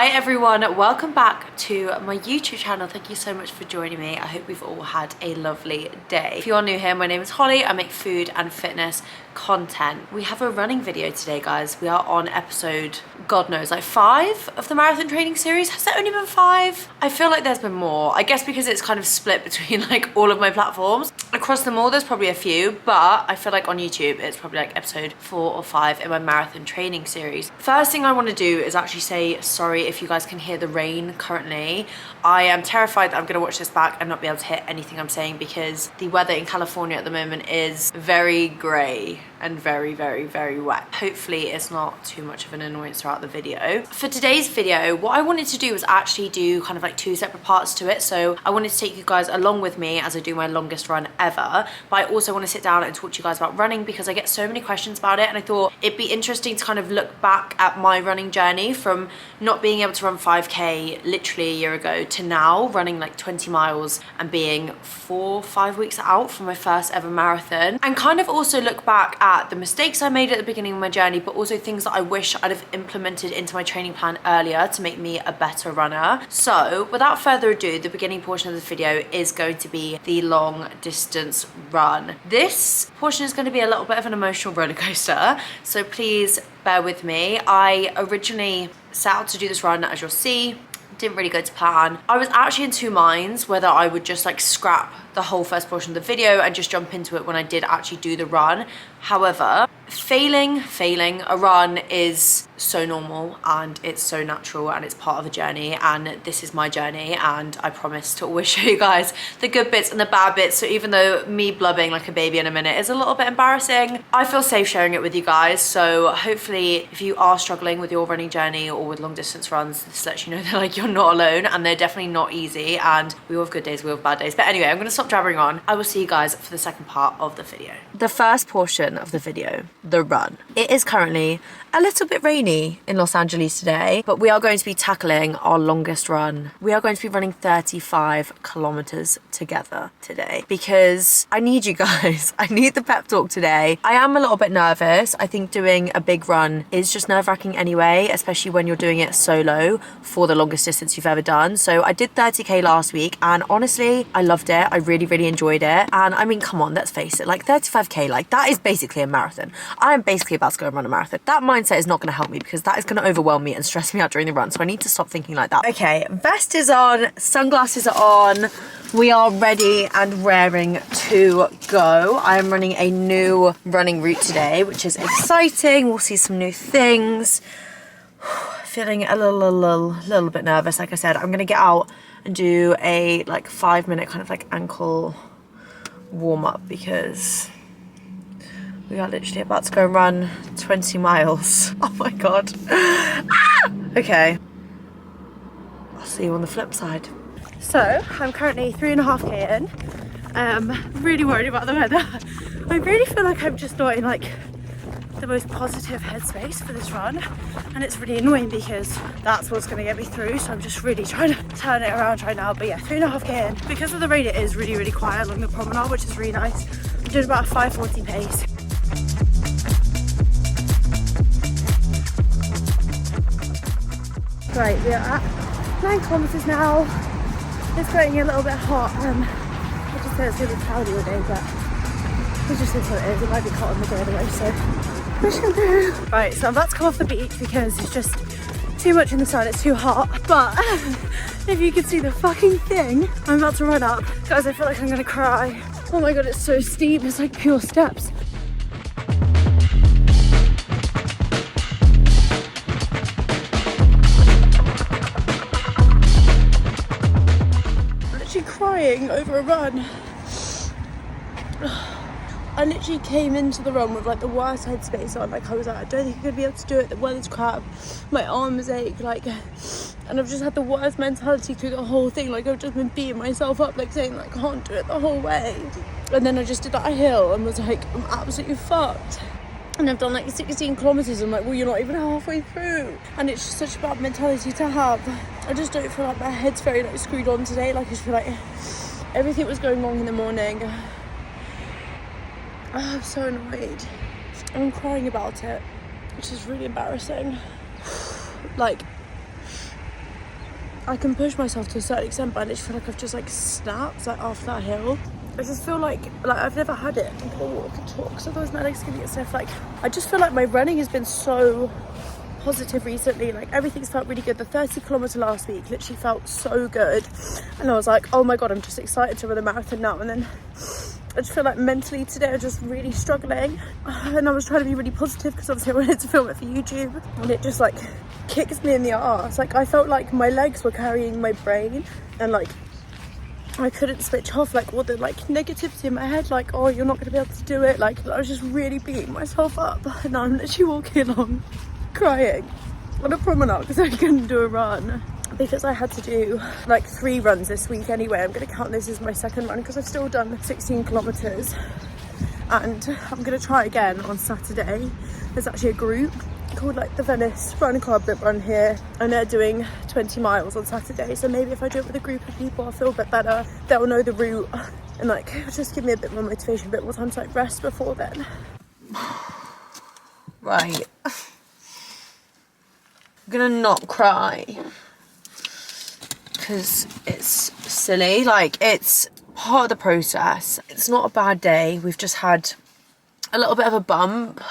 Hi everyone, welcome back to my YouTube channel. Thank you so much for joining me. I hope we've all had a lovely day. If you're new here, my name is Holly. I make food and fitness content. We have a running video today, guys. We are on episode, God knows, like 5 of the marathon training series. Has there only been 5? I feel like there's been more. I guess because it's kind of split between like all of my platforms. Across them all, there's probably a few, but I feel like on YouTube, it's probably like episode 4 or 5 in my marathon training series. First thing I want to do is actually say sorry if you guys can hear the rain currently. I am terrified that I'm going to watch this back and not be able to hit anything I'm saying because the weather in California at the moment is very grey and very, very, very wet. Hopefully it's not too much of an annoyance throughout the video. For today's video, what I wanted to do was actually do kind of like 2 separate parts to it. So I wanted to take you guys along with me as I do my longest run ever, but I also want to sit down and talk to you guys about running because I get so many questions about it, and I thought it'd be interesting to kind of look back at my running journey from not being able to run 5k literally a year ago to now running like 20 miles and being 4-5 weeks out from my first ever marathon, and kind of also look back at the mistakes I made at the beginning of my journey, but also things that I wish I'd have implemented into my training plan earlier to make me a better runner. So without further ado, the beginning portion of this video is going to be the long distance run. This portion is going to be a little bit of an emotional roller coaster, so please bear with me. I originally set out to do this run, as you'll see. Didn't really go to plan. I was actually in 2 minds whether I would just like scrap the whole first portion of the video and just jump into it when I did actually do the run. However, failing a run is so normal and it's so natural and it's part of a journey, and this is my journey, and I promise to always show you guys the good bits and the bad bits. So even though me blubbing like a baby in a minute is a little bit embarrassing, I feel safe sharing it with you guys. So hopefully if you are struggling with your running journey or with long distance runs, this lets you know that like you're not alone, and they're definitely not easy, and we all have good days, we all have bad days. But anyway, I'm gonna stop jabbering on. I will see you guys for the second part of the video. The first portion of the video, the run. It is currently a little bit rainy in Los Angeles today, but we are going to be tackling our longest run. We are going to be running 35 kilometers together today because I need you guys. I need the pep talk today. I am a little bit nervous. I think doing a big run is just nerve-wracking anyway, especially when you're doing it solo for the longest distance you've ever done. So I did 30k last week, and honestly, I loved it. I really, really enjoyed it. And I mean, come on, let's face it, like 35k, like that is basically a marathon. I am basically about to go and run a marathon. That mindset is not going to help me because that is going to overwhelm me and stress me out during the run. So I need to stop thinking like that. Okay, vest is on, sunglasses are on. We are ready and raring to go. I am running a new running route today, which is exciting. We'll see some new things. Feeling a little bit nervous. Like I said, I'm going to get out and do a like 5-minute kind of like ankle warm up because we are literally about to go and run 20 miles. Oh my God. Ah! Okay. I'll see you on the flip side. So I'm currently 3.5k in. I'm really worried about the weather. I really feel like I'm just not in like the most positive headspace for this run, and it's really annoying because that's what's going to get me through. So I'm just really trying to turn it around right now. But yeah, 3.5k in. Because of the rain, it is really, really quiet along the promenade, which is really nice. I'm doing about a 5:40 pace. Right, we are at 9 kilometers now. It's getting a little bit hot. I just said it's going to be cloudy all day, but it just is what it is. It might be hot on the day anyway, so pushing through. Right, so I'm about to come off the beach because it's just too much in the sun. It's too hot. But if you could see the fucking thing I'm about to run up, guys, I feel like I'm going to cry. Oh my God, it's so steep. It's like pure steps. Crying over a run. I literally came into the run with like the worst headspace on. Like I was like, I don't think I'm gonna be able to do it. The weather's crap. My arms ache. Like, and I've just had the worst mentality through the whole thing. Like I've just been beating myself up, like saying like I can't do it the whole way. And then I just did that hill and was like, I'm absolutely fucked. And I've done like 16 kilometers. I'm like, well, you're not even halfway through. And it's just such a bad mentality to have. I just don't feel like my head's very like screwed on today. Like I just feel like everything was going wrong in the morning. Oh, I'm so annoyed. I'm crying about it, which is really embarrassing. Like, I can push myself to a certain extent, but I literally feel like I've just like snapped like after that hill. I just feel like I've never had it. I'm gonna walk and talk, so otherwise my legs gonna get stiff. Like, I just feel like my running has been so positive recently. Like, everything's felt really good. The 30km last week literally felt so good, and I was like, oh my god, I'm just excited to run a marathon now. And then I just feel like mentally today I'm just really struggling, and I was trying to be really positive because obviously I wanted to film it for YouTube, and it just like kicks me in the arse. Like, I felt like my legs were carrying my brain, and like I couldn't switch off like all the like negativity in my head, like, oh, you're not going to be able to do it. Like, I was just really beating myself up, and now I'm literally walking along crying on a promenade because I couldn't do a run, because I had to do like 3 runs this week anyway. I'm going to count this as my second run because I've still done 16 kilometers, and I'm going to try again on Saturday. There's actually a group called like the Venice Run Club that run here, and they're doing 20 miles on Saturday, so maybe if I do it with a group of people I'll feel a bit better. They'll know the route, and like just give me a bit more motivation, a bit more time to like rest before then. Right, I'm gonna not cry because it's silly. Like, it's part of the process. It's not a bad day. We've just had a little bit of a bump.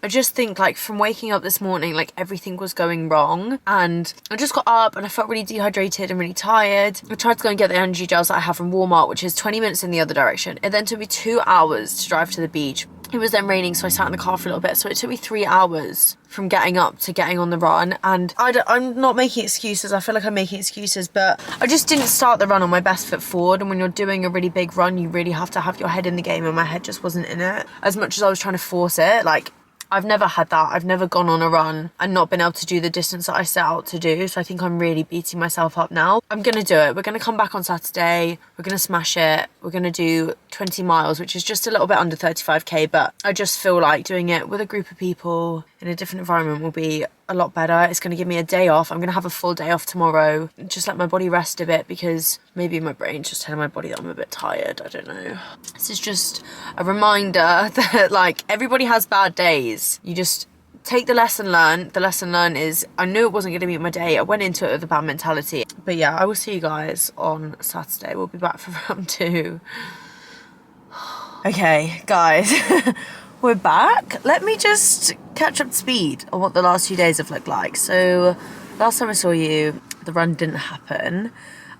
I just think, like, from waking up this morning, like, everything was going wrong, and I just got up and I felt really dehydrated and really tired. I tried to go and get the energy gels that I have from Walmart, which is 20 minutes in the other direction. It then took me 2 hours to drive to the beach. It was then raining, so I sat in the car for a little bit, so it took me 3 hours from getting up to getting on the run. And I'm not making excuses. I feel like I'm making excuses, but I just didn't start the run on my best foot forward. And when you're doing a really big run, you really have to have your head in the game, and my head just wasn't in it as much as I was trying to force it. Like, I've never had that. I've never gone on a run and not been able to do the distance that I set out to do. So I think I'm really beating myself up now. I'm going to do it. We're going to come back on Saturday. We're going to smash it. We're going to do 20 miles, which is just a little bit under 35k. But I just feel like doing it with a group of people in a different environment will be a lot better. It's going to give me a day off. I'm going to have a full day off tomorrow. Just let my body rest a bit, because maybe my brain's just telling my body that I'm a bit tired. I don't know. This is just a reminder that, like, everybody has bad days. You just take the lesson learned. The lesson learned is I knew it wasn't going to be my day. I went into it with a bad mentality. But yeah, I will see you guys on Saturday. We'll be back for round 2. Okay, guys. We're back. Let me just catch up to speed on what the last few days have looked like. So last time I saw you, the run didn't happen.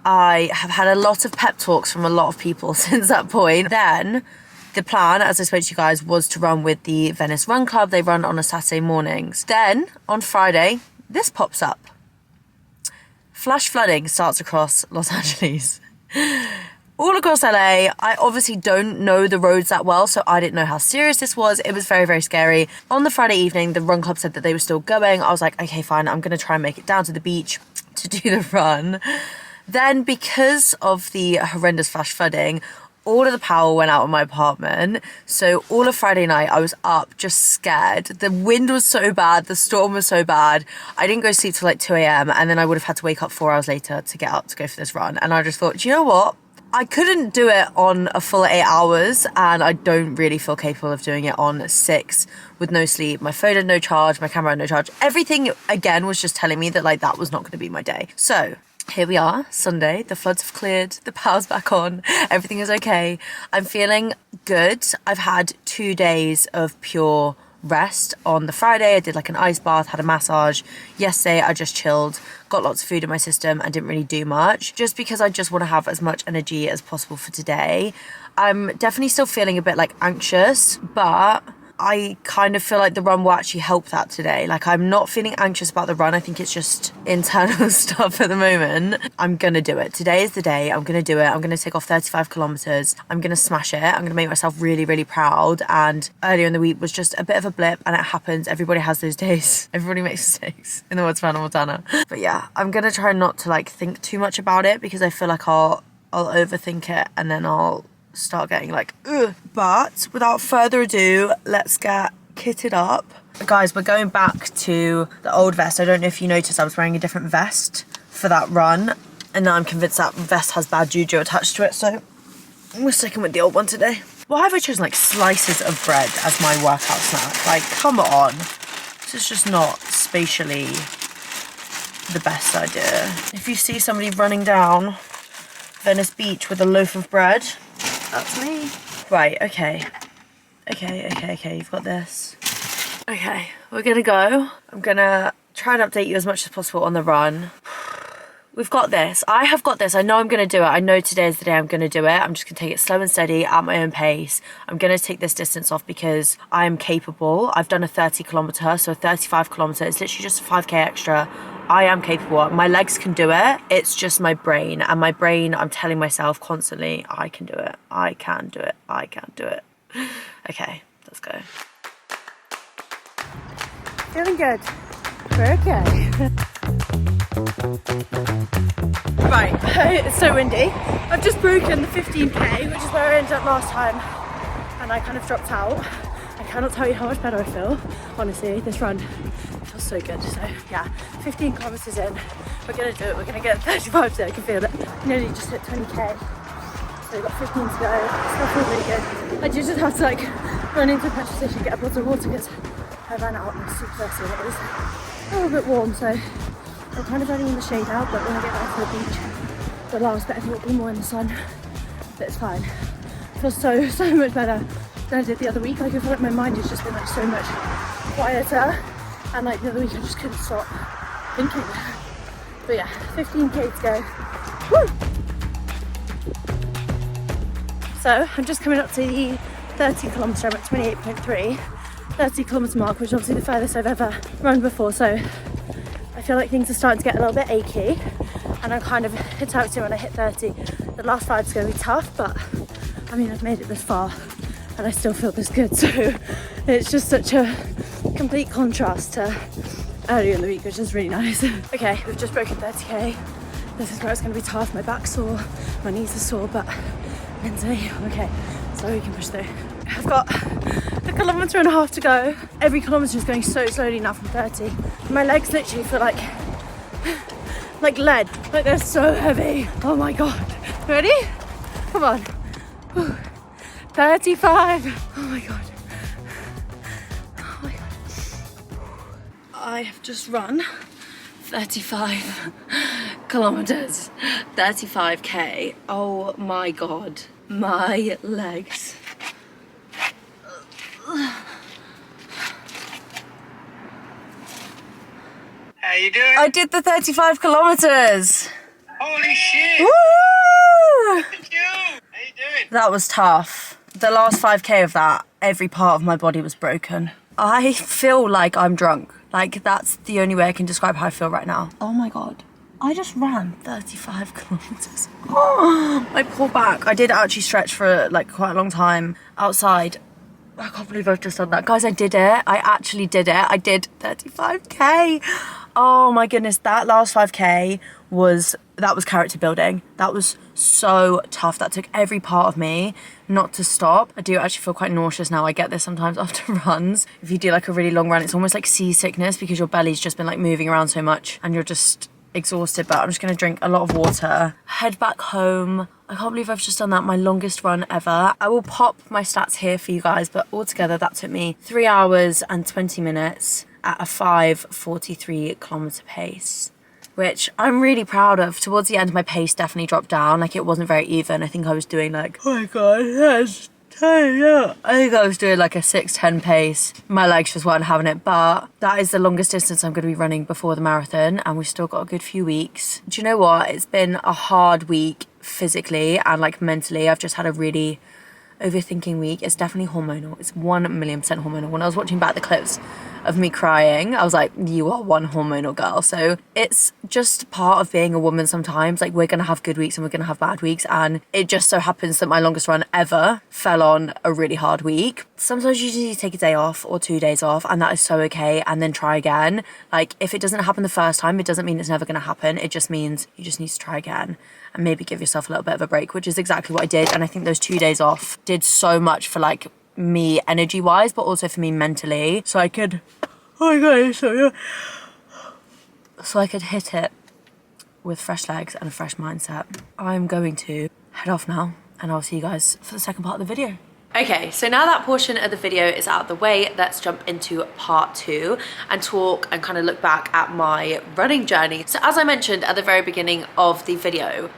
I have had a lot of pep talks from a lot of people since that point. Then the plan, as I spoke to you guys, was to run with the Venice Run Club. They run on a Saturday mornings. Then on Friday, this pops up. Flash flooding starts across Los Angeles. All across LA. I obviously don't know the roads that well, so I didn't know how serious this was. It was very, very scary. On the Friday evening, the run club said that they were still going. I was like, okay, fine, I'm going to try and make it down to the beach to do the run. Then, because of the horrendous flash flooding, all of the power went out of my apartment. So all of Friday night, I was up just scared. The wind was so bad. The storm was so bad. I didn't go to sleep till like 2 a.m. And then I would have had to wake up 4 hours later to get up to go for this run. And I just thought, do you know what? I couldn't do it on a full 8 hours, and I don't really feel capable of doing it on 6 with no sleep. My phone had no charge, my camera had no charge. Everything, again, was just telling me that, like, that was not going to be my day. So here we are, Sunday. The floods have cleared. The power's back on. Everything is okay. I'm feeling good. I've had 2 days of pure rest. On the Friday, I did like an ice bath, had a massage. Yesterday, I just chilled, got lots of food in my system and didn't really do much, just because I just want to have as much energy as possible for today. I'm definitely still feeling a bit like anxious, but I kind of feel like the run will actually help that today. Like, I'm not feeling anxious about the run. I think it's just internal stuff at the moment. I'm gonna do it. Today is the day. I'm gonna do it. I'm gonna take off 35 kilometers. I'm gonna smash it. I'm gonna make myself really, really proud. And earlier in the week was just a bit of a blip, and it happens. Everybody has those days. Everybody makes mistakes, in the words of Hannah Montana. But yeah, I'm gonna try not to like think too much about it, because I feel like I'll overthink it, and then I'll start getting like, ugh. But without further ado, let's get kitted up. Guys, we're going back to the old vest. I don't know if you noticed, I was wearing a different vest for that run, and now I'm convinced that vest has bad juju attached to it, so we're sticking with the old one today. Why have I chosen like slices of bread as my workout snack? Like, come on. This is just not spatially the best idea. If you see somebody running down Venice Beach with a loaf of bread, that's me. Right, okay. Okay, you've got this. Okay, we're gonna go. I'm gonna try and update you as much as possible on the run. We've got this. I have got this. I know I'm going to do it. I know today is the day I'm going to do it. I'm just going to take it slow and steady at my own pace. I'm going to take this distance off because I'm capable. I've done a 30 kilometer, so a 35 kilometer. It's literally just 5k extra. I am capable. My legs can do it. It's just my brain. And my brain, I'm telling myself constantly, I can do it. I can do it. I can do it. Okay, let's go. Feeling good. We're okay. Right, it's so windy. I've just broken the 15k, which is where I ended up last time, and I kind of dropped out. I cannot tell you how much better I feel. Honestly, this run feels so good. So yeah, 15 kilometers in, we're gonna do it. We're gonna get 35 today. I can feel it. Nearly just hit 20k, so we've got 15 to go. Still feels really good. I just have to like run into the petrol station, get a bottle of water because I ran out and I was super thirsty and it was a little bit warm, so I'm kind of running in the shade now, but when I get back to the beach, the last bit I think will be more in the sun, but it's fine. It feels so much better than I did the other week. Like I feel like my mind has just been like so much quieter, and like the other week I just couldn't stop thinking. But yeah, 15k to go. Woo! So I'm just coming up to the 30 kilometer, I'm at 28.3, 30 kilometer mark, which is obviously the furthest I've ever run before, so I feel like things are starting to get a little bit achy, and I'm kind of hit out to when I hit 30. The last 5 is going to be tough, but I mean, I've made it this far and I still feel this good, so it's just such a complete contrast to earlier in the week, which is really nice. Okay, we've just broken 30k. This is where it's going to be tough. My back's sore, my knees are sore, but mentally, okay, so we can push through. I've got a kilometre and a half to go. Every kilometre is going so slowly now from 30. My legs literally feel like lead, like they're so heavy. Oh my god. Ready? Come on. 35. Oh my god. Oh my god. I have just run 35 kilometers, 35k. Oh my god. My legs. How you doing? I did the 35 kilometers. Holy shit! Woo! Look at you! How you doing? That was tough. The last 5k of that, every part of my body was broken. I feel like I'm drunk. Like, that's the only way I can describe how I feel right now. Oh my god. I just ran 35 kilometers. Oh, my poor back. I did actually stretch for like quite a long time outside. I can't believe I've just done that. Guys, I did it. I actually did it. I did 35k. Oh my goodness, that last 5k was character building. That was so tough. That took every part of me not to stop. I do actually feel quite nauseous now. I get this sometimes after runs. If you do like a really long run, it's almost like seasickness because your belly's just been like moving around so much and you're just exhausted. But I'm just gonna drink a lot of water, head back home. I can't believe I've just done that, my longest run ever. I will pop my stats here for you guys, but altogether that took me 3 hours and 20 minutes at a 5:43 kilometer pace, which I'm really proud of. Towards the end, my pace definitely dropped down. Like, it wasn't very even. I think I was doing like, oh my god, that's tired. I think I was doing like a 6:10 pace. My legs just weren't having it, but that is the longest distance I'm going to be running before the marathon, and we've still got a good few weeks. Do you know what? It's been a hard week physically and like mentally. I've just had a really overthinking week. It's definitely hormonal. It's 1,000,000% hormonal. When I was watching back the clips of me crying, I was like, you are one hormonal girl. So it's just part of being a woman sometimes. Like, we're gonna have good weeks and we're gonna have bad weeks, and it just so happens that my longest run ever fell on a really hard week. Sometimes you just need to take a day off or 2 days off, and that is so okay, and then try again. Like, if it doesn't happen the first time, it doesn't mean it's never gonna happen. It just means you just need to try again and maybe give yourself a little bit of a break, which is exactly what I did. And I think those 2 days off did so much for like me energy wise, but also for me mentally, so I could, oh my god, so I could hit it with fresh legs and a fresh mindset. I'm going to head off now, and I'll see you guys for the second part of the video. Okay, so now that portion of the video is out of the way, let's jump into part 2 and talk and kind of look back at my running journey. So as I mentioned at the very beginning of the video,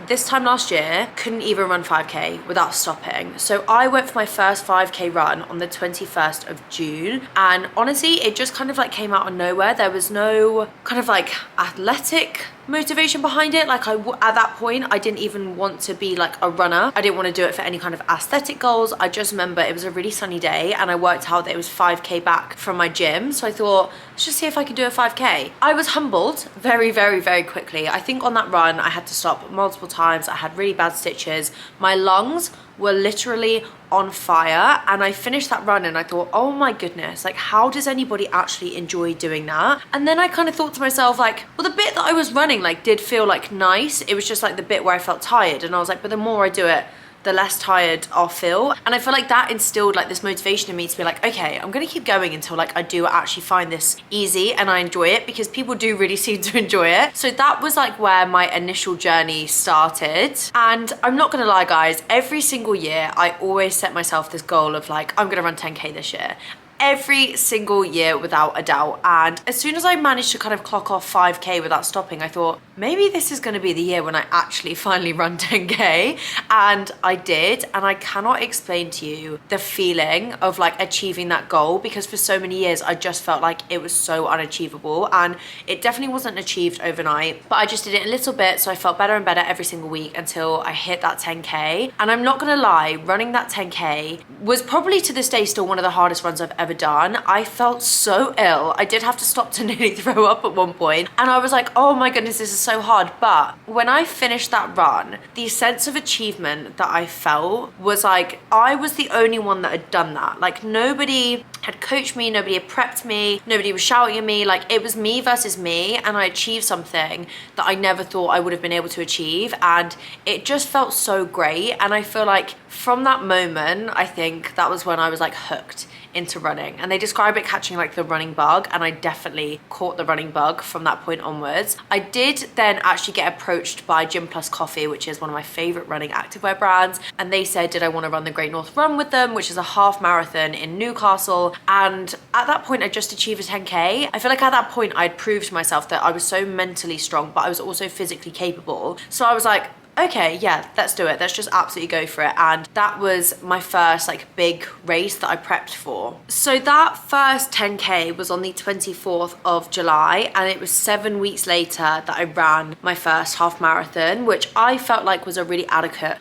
this time last year, couldn't even run 5K without stopping. So I went for my first 5K run on the 21st of June. And honestly, it just kind of like came out of nowhere. There was no kind of like athletic motivation behind it. Like at that point, I didn't even want to be like a runner. I didn't want to do it for any kind of aesthetic goals. I just remember it was a really sunny day and I worked out that it was 5K back from my gym. So I thought, let's just see if I can do a 5K. I was humbled very, very, very quickly. I think on that run, I had to stop multiple times. I had really bad stitches. My lungs were literally on fire, and I finished that run and I thought, oh my goodness, like how does anybody actually enjoy doing that? And then I kind of thought to myself like, well, the bit that I was running like did feel like nice. It was just like the bit where I felt tired, and I was like, but the more I do it, the less tired I'll feel. And I feel like that instilled like this motivation in me to be like, okay, I'm gonna keep going until like I do actually find this easy and I enjoy it, because people do really seem to enjoy it. So that was like where my initial journey started. And I'm not gonna lie guys, every single year I always set myself this goal of like, I'm gonna run 10K this year. Every single year without a doubt. And as soon as I managed to kind of clock off 5K without stopping, I thought maybe this is going to be the year when I actually finally run 10K. And I did, and I cannot explain to you the feeling of like achieving that goal, because for so many years I just felt like it was so unachievable, and it definitely wasn't achieved overnight, but I just did it a little bit, so I felt better and better every single week until I hit that 10K. And I'm not gonna lie, running that 10K was probably to this day still one of the hardest runs I've ever done. I felt so ill. I did have to stop to nearly throw up at one point, and I was like, oh my goodness, this is so hard. But when I finished that run, the sense of achievement that I felt was like I was the only one that had done that. Like nobody had coached me, nobody had prepped me, nobody was shouting at me. Like it was me versus me, and I achieved something that I never thought I would have been able to achieve, and it just felt so great. And I feel like from that moment, I think that was when I was like hooked into running. And they describe it catching like the running bug, and I definitely caught the running bug from that point onwards. I did then actually get approached by Gym Plus Coffee, which is one of my favorite running activewear brands, and they said did I want to run the Great North Run with them, which is a half marathon in Newcastle. And at that point I just achieved a 10K. I feel like at that point I'd proved to myself that I was so mentally strong, but I was also physically capable. So I was like, okay, yeah, let's do it. Let's just absolutely go for it. And that was my first like big race that I prepped for. So that first 10K was on the 24th of July, and it was 7 weeks later that I ran my first half marathon, which I felt like was a really adequate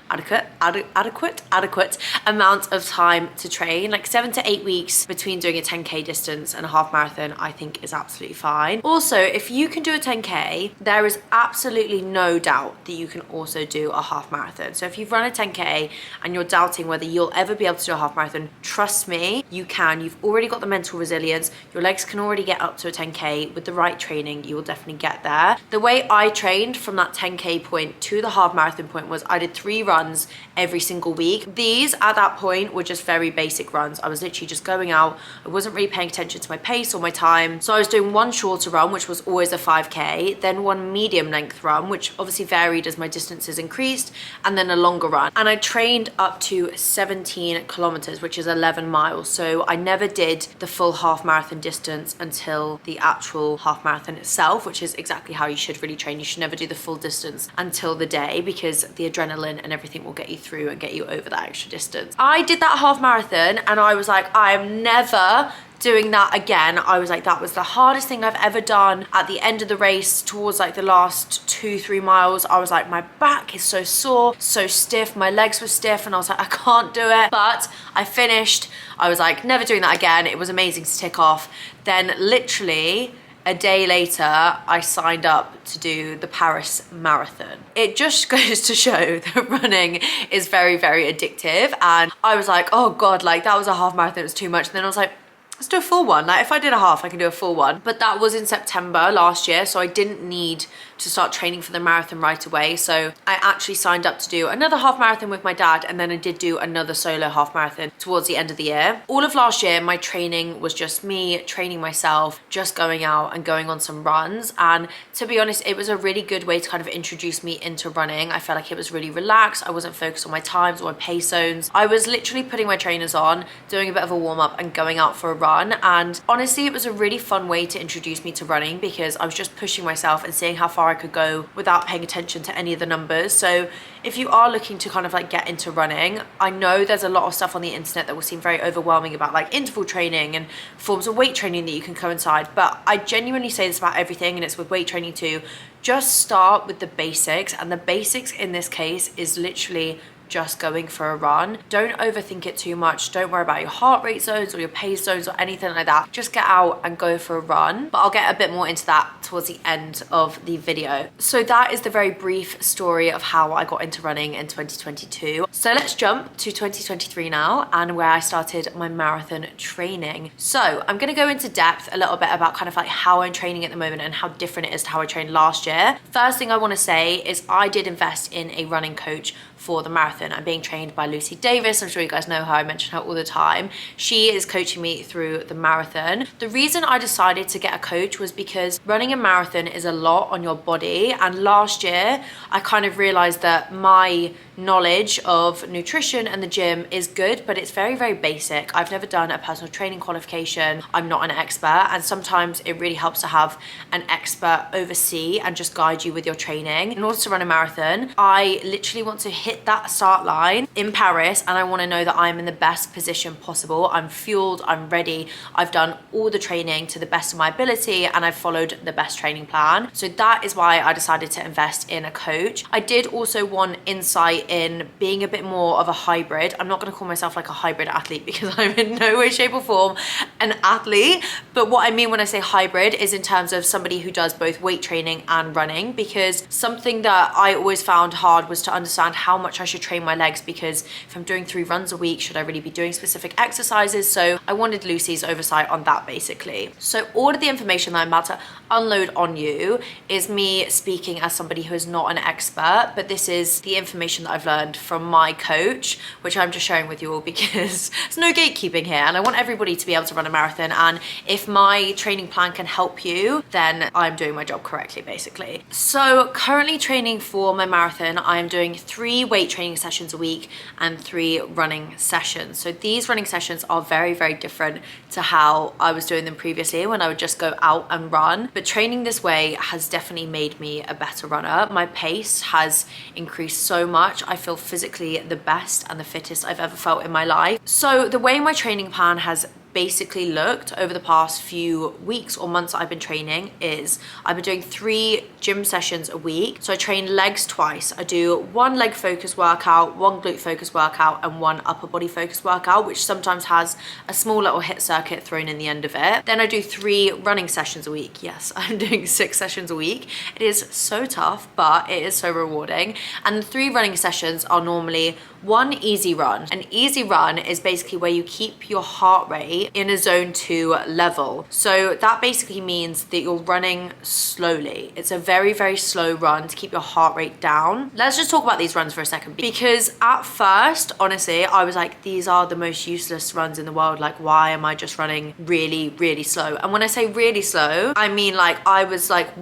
amount of time to train. Like 7 to 8 weeks between doing a 10K distance and a half marathon, I think is absolutely fine. Also, if you can do a 10K, there is absolutely no doubt that you can also do a half marathon. So if you've run a 10K and you're doubting whether you'll ever be able to do a half marathon, trust me, you can. You've already got the mental resilience. Your legs can already get up to a 10K. With the right training, you will definitely get there. The way I trained from that 10K point to the half marathon point was I did 3 runs every single week. These at that point were just very basic runs. I was literally just going out. I wasn't really paying attention to my pace or my time. So I was doing one shorter run, which was always a 5K, then one medium length run, which obviously varied as my distances increased, and then a longer run. And I trained up to 17 kilometers, which is 11 miles. So I never did the full half marathon distance until the actual half marathon itself, which is exactly how you should really train. You should never do the full distance until the day, because the adrenaline and everything will get you through and get you over that extra distance. I did that half marathon and I was like, I am never doing that again. I was like, that was the hardest thing I've ever done. At the end of the race, towards like the last 2-3 miles, I was like, my back is so sore, so stiff, my legs were stiff, and I was like, I can't do it. But I finished. I was like, never doing that again. It was amazing to tick off. Then literally a day later, I signed up to do the Paris Marathon. It just goes to show that running is very, very addictive. And I was like, oh God, like that was a half marathon, it was too much. And then I was like, let's do a full one. Like if I did a half, I can do a full one. But that was in September last year, so I didn't need to start training for the marathon right away. So I actually signed up to do another half marathon with my dad, and then I did do another solo half marathon towards the end of the year. All of last year, my training was just me training myself, just going out and going on some runs. And to be honest, it was a really good way to kind of introduce me into running. I felt like it was really relaxed. I wasn't focused on my times or my pace zones. I was literally putting my trainers on, doing a bit of a warm up and going out for a run. And honestly, it was a really fun way to introduce me to running because I was just pushing myself and seeing how far I could go without paying attention to any of the numbers. So if you are looking to kind of like get into running, I know there's a lot of stuff on the internet that will seem very overwhelming about like interval training and forms of weight training that you can coincide, but I genuinely say this about everything, and it's with weight training too. Just start with the basics, and the basics in this case is literally just going for a run. Don't overthink it too much. Don't worry about your heart rate zones or your pace zones or anything like that. Just get out and go for a run. But I'll get a bit more into that towards the end of the video. So that is the very brief story of how I got into running in 2022. So let's jump to 2023 now, and where I started my marathon training. So I'm going to go into depth a little bit about kind of like how I'm training at the moment and how different it is to how I trained last year. First thing I want to say is I did invest in a running coach for the marathon. I'm being trained by Lucy Davis. I'm sure you guys know her. I mention her all the time. She is coaching me through the marathon. The reason I decided to get a coach was because running a marathon is a lot on your body. And last year, I kind of realized that my knowledge of nutrition and the gym is good, but it's very, very basic. I've never done a personal training qualification. I'm not an expert. And sometimes it really helps to have an expert oversee and just guide you with your training. In order to run a marathon, I literally want to hit that start line in Paris, and I want to know that I'm in the best position possible. I'm fueled, I'm ready, I've done all the training to the best of my ability, and I've followed the best training plan. So that is why I decided to invest in a coach. I did also want insight in being a bit more of a hybrid. I'm not going to call myself like a hybrid athlete because I'm in no way, shape or form an athlete, but what I mean when I say hybrid is in terms of somebody who does both weight training and running, because something that I always found hard was to understand how much I should train my legs, because if I'm doing 3 runs a week, should I really be doing specific exercises? So I wanted Lucy's oversight on that basically. So all of the information that I'm about to unload on you is me speaking as somebody who is not an expert, but this is the information that I've learned from my coach, which I'm just sharing with you all because there's no gatekeeping here, and I want everybody to be able to run a marathon, and if my training plan can help you, then I'm doing my job correctly basically. So currently training for my marathon, I am doing 3 weight training sessions a week and 3 running sessions. So these running sessions are very, very different to how I was doing them previously when I would just go out and run. But training this way has definitely made me a better runner. My pace has increased so much. I feel physically the best and the fittest I've ever felt in my life. So the way my training plan has basically looked over the past few weeks or months I've been training is I've been doing 3 gym sessions a week. So I train legs twice. I do 1 leg focused workout, 1 glute focused workout, and 1 upper body focused workout, which sometimes has a small little HIIT circuit thrown in the end of it. Then I do 3 running sessions a week. Yes, I'm doing 6 sessions a week. It is so tough, but it is so rewarding. And the 3 running sessions are normally 1 easy run. An easy run is basically where you keep your heart rate in a zone 2 level. So that basically means that you're running slowly. It's a very, very slow run to keep your heart rate down. Let's just talk about these runs for a second, because at first, honestly, I was like, these are the most useless runs in the world. Like, why am I just running really, really slow? And when I say really slow, I mean like I was like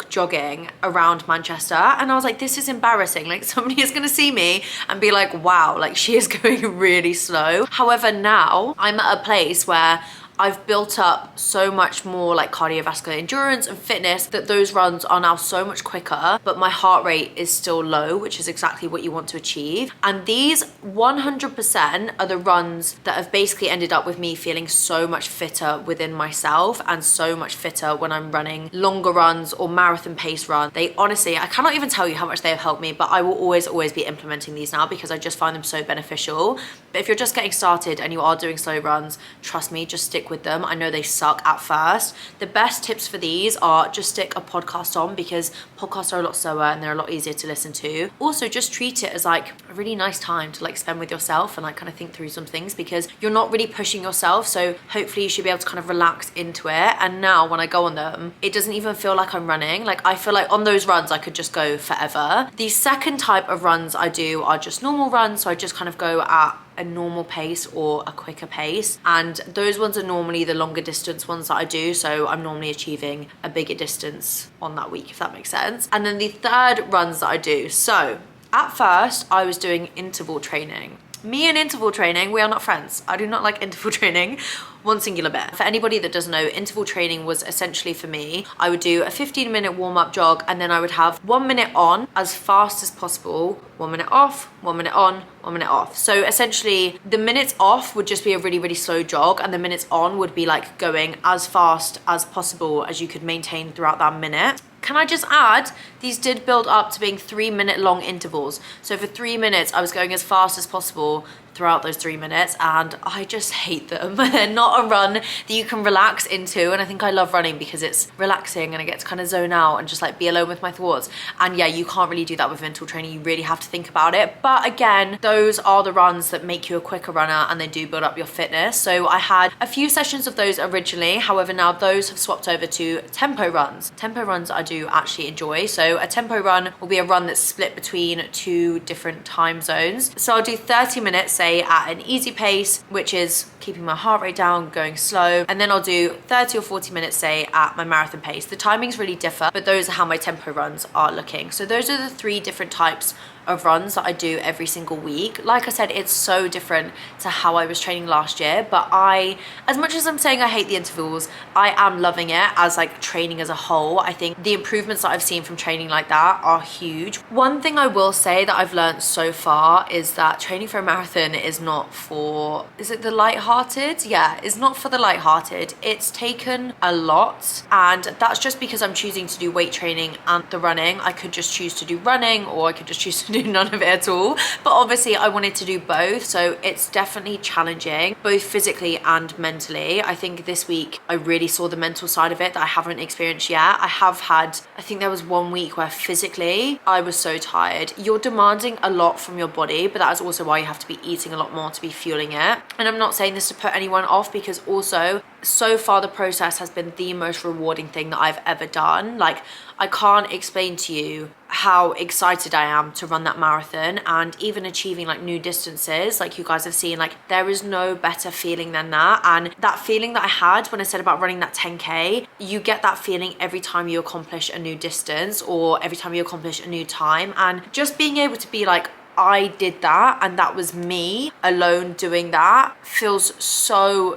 jogging around Manchester, and I was like, this is embarrassing. Like somebody is gonna see me and be like, wow, like she is going really slow. However, now I'm at a place where I've built up so much more like cardiovascular endurance and fitness that those runs are now so much quicker, but my heart rate is still low, which is exactly what you want to achieve. And these 100% are the runs that have basically ended up with me feeling so much fitter within myself and so much fitter when I'm running longer runs or marathon pace runs. They honestly, I cannot even tell you how much they have helped me, but I will always be implementing these now because I just find them so beneficial. But if you're just getting started and you are doing slow runs, trust me, just stick stick with them. I know they suck at first. The best tips for these are just stick a podcast on, because podcasts are a lot slower and they're a lot easier to listen to. Also, just treat it as like a really nice time to like spend with yourself and like kind of think through some things, because you're not really pushing yourself. So hopefully you should be able to kind of relax into it. And now when I go on them, it doesn't even feel like I'm running. Like I feel like on those runs I could just go forever. The second type of runs I do are just normal runs. So I just kind of go at a normal pace or a quicker pace, and those ones are normally the longer distance ones that I do, so I'm normally achieving a bigger distance on that week, if that makes sense. And then the third runs that I do, so at first I was doing interval training. Me and interval training, we are not friends. I do not like interval training one singular bit. For anybody that doesn't know, interval training was essentially for me, I would do a 15-minute warm-up jog, and then I would have 1 minute on as fast as possible, 1 minute off, 1 minute on, 1 minute off. So essentially the minutes off would just be a really, really slow jog, and the minutes on would be like going as fast as possible as you could maintain throughout that minute. Can I just add, these did build up to being 3-minute long intervals. So for 3 minutes, I was going as fast as possible throughout those 3 minutes, and I just hate them. They're not a run that you can relax into, and I think I love running because it's relaxing and I get to kind of zone out and just like be alone with my thoughts. And yeah, you can't really do that with interval training. You really have to think about it. But again, those are the runs that make you a quicker runner, and they do build up your fitness. So I had a few sessions of those originally. However, now those have swapped over to tempo runs. Tempo runs I do actually enjoy. So a tempo run will be a run that's split between 2 different time zones. So I'll do 30 minutes, say at an easy pace, which is keeping my heart rate down, going slow. And then I'll do 30 or 40 minutes, say at my marathon pace. The timings really differ, but those are how my tempo runs are looking. So those are the 3 different types of runs that I do every single week. Like I said, it's so different to how I was training last year, but as much as I'm saying I hate the intervals, I am loving it as like training as a whole. I think the improvements that I've seen from training like that are huge. One thing I will say that I've learned so far is that training for a marathon is not for, is it the lighthearted? Yeah, it's not for the lighthearted. It's taken a lot, and that's just because I'm choosing to do weight training and the running. I could just choose to do running, or I could just choose to do none of it at all, but obviously I wanted to do both, so it's definitely challenging both physically and mentally. I think this week I really saw the mental side of it that I haven't experienced yet. I think there was 1 week where physically I was so tired. You're demanding a lot from your body, but that is also why you have to be eating a lot more to be fueling it. And I'm not saying this to put anyone off, because also so far the process has been the most rewarding thing that I've ever done. Like, I can't explain to you how excited I am to run that marathon, and even achieving like new distances like you guys have seen. Like, there is no better feeling than that. And that feeling that I had when I said about running that 10k, you get that feeling every time you accomplish a new distance or every time you accomplish a new time. And just being able to be like, I did that, and that was me alone doing that, feels so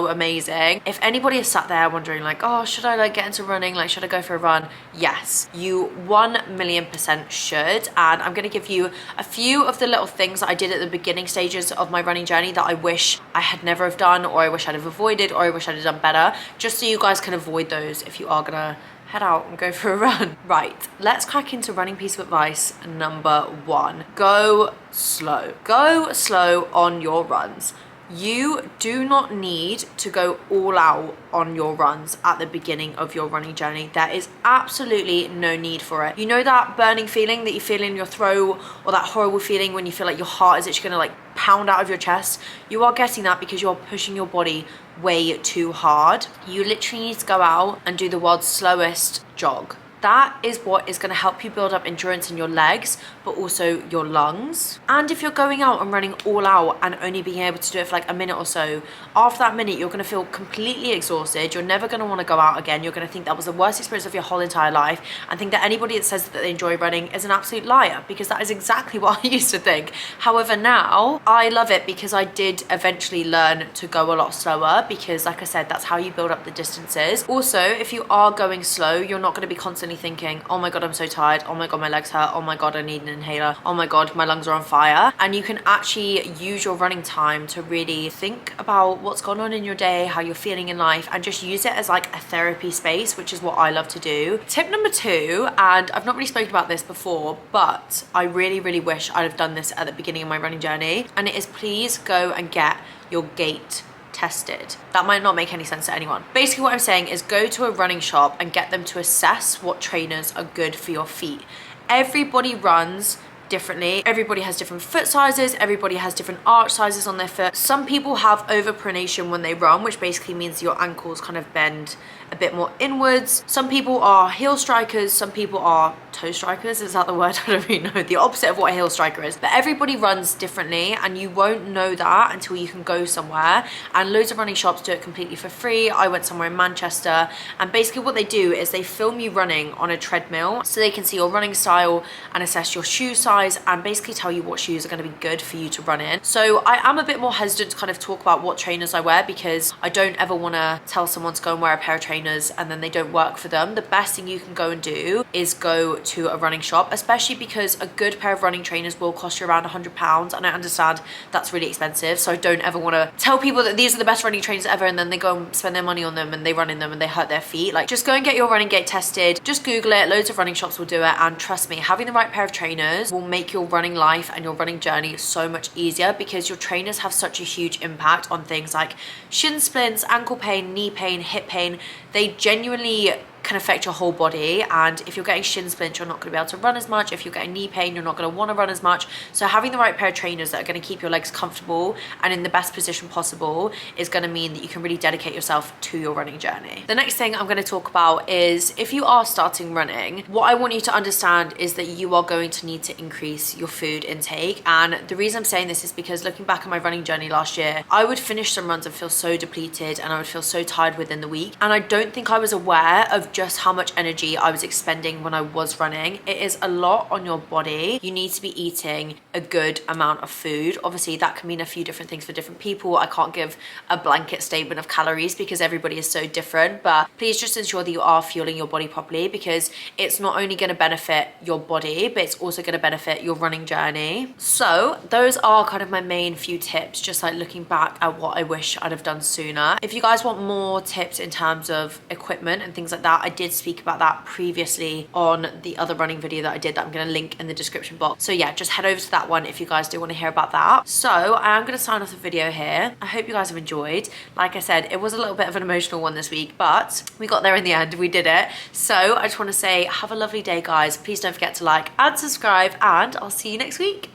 amazing. If anybody is sat there wondering like, oh, should I like get into running, like should I go for a run? Yes, you 1,000,000% should. And I'm gonna give you a few of the little things that I did at the beginning stages of my running journey that I wish I had never have done, or I wish I'd have avoided, or I wish I'd have done better, just so you guys can avoid those if you are gonna head out and go for a run. Right, let's crack into running piece of advice number 1. Go slow. Go slow on your runs. You do not need to go all out on your runs at the beginning of your running journey. There is absolutely no need for it. You know that burning feeling that you feel in your throat, or that horrible feeling when you feel like your heart is actually gonna like pound out of your chest? You are getting that because you're pushing your body way too hard. You literally need to go out and do the world's slowest jog. That is what is going to help you build up endurance in your legs, but also your lungs. And if you're going out and running all out and only being able to do it for like a minute or so, after that minute, you're going to feel completely exhausted. You're never going to want to go out again. You're going to think that was the worst experience of your whole entire life, and think that anybody that says that they enjoy running is an absolute liar, because that is exactly what I used to think. However, now I love it because I did eventually learn to go a lot slower, because like I said, that's how you build up the distances. Also, if you are going slow, you're not going to be constantly thinking, oh my god, I'm so tired, oh my god, my legs hurt, oh my god, I need an inhaler, oh my god, my lungs are on fire. And you can actually use your running time to really think about what's gone on in your day, how you're feeling in life, and just use it as like a therapy space, which is what I love to do. Tip number 2, and I've not really spoken about this before, but I really wish I'd have done this at the beginning of my running journey, and it is, please go and get your gait tested. That might not make any sense to anyone. Basically what I'm saying is go to a running shop and get them to assess what trainers are good for your feet. Everybody runs differently. Everybody has different foot sizes. Everybody has different arch sizes on their foot. Some people have overpronation when they run, which basically means your ankles kind of bend a bit more inwards. Some people are heel strikers. Some people are toe strikers. Is that the word? I don't really know. The opposite of what a heel striker is. But everybody runs differently, and you won't know that until you can go somewhere. And loads of running shops do it completely for free. I went somewhere in Manchester, and basically what they do is they film you running on a treadmill so they can see your running style and assess your shoe size and basically tell you what shoes are going to be good for you to run in. So I am a bit more hesitant to kind of talk about what trainers I wear, because I don't ever want to tell someone to go and wear a pair of trainers and then they don't work for them. The best thing you can go and do is go to a running shop, especially because a good pair of running trainers will cost you around £100, and I understand that's really expensive. So I don't ever want to tell people that these are the best running trainers ever and then they go and spend their money on them and they run in them and they hurt their feet. Like, just go and get your running gait tested. Just Google it. Loads of running shops will do it, and trust me, having the right pair of trainers will make your running life and your running journey so much easier, because your trainers have such a huge impact on things like shin splints, ankle pain, knee pain, hip pain. They genuinely can affect your whole body, and if you're getting shin splints, you're not going to be able to run as much. If you're getting knee pain, you're not going to want to run as much. So having the right pair of trainers that are going to keep your legs comfortable and in the best position possible is going to mean that you can really dedicate yourself to your running journey. The next thing I'm going to talk about is, if you are starting running, what I want you to understand is that you are going to need to increase your food intake. And the reason I'm saying this is because looking back at my running journey last year, I would finish some runs and feel so depleted, and I would feel so tired within the week, and I don't think I was aware of just how much energy I was expending when I was running. It is a lot on your body. You need to be eating a good amount of food. Obviously that can mean a few different things for different people. I can't give a blanket statement of calories because everybody is so different, but please just ensure that you are fueling your body properly, because it's not only going to benefit your body, but it's also going to benefit your running journey. So those are kind of my main few tips, just like looking back at what I wish I'd have done sooner. If you guys want more tips in terms of equipment and things like that, I did speak about that previously on the other running video that I did that I'm going to link in the description box. So yeah, just head over to that one if you guys do want to hear about that. So I am going to sign off the video here. I hope you guys have enjoyed. Like I said, it was a little bit of an emotional one this week, but we got there in the end. We did it. So I just want to say, have a lovely day, guys. Please don't forget to like and subscribe, and I'll see you next week.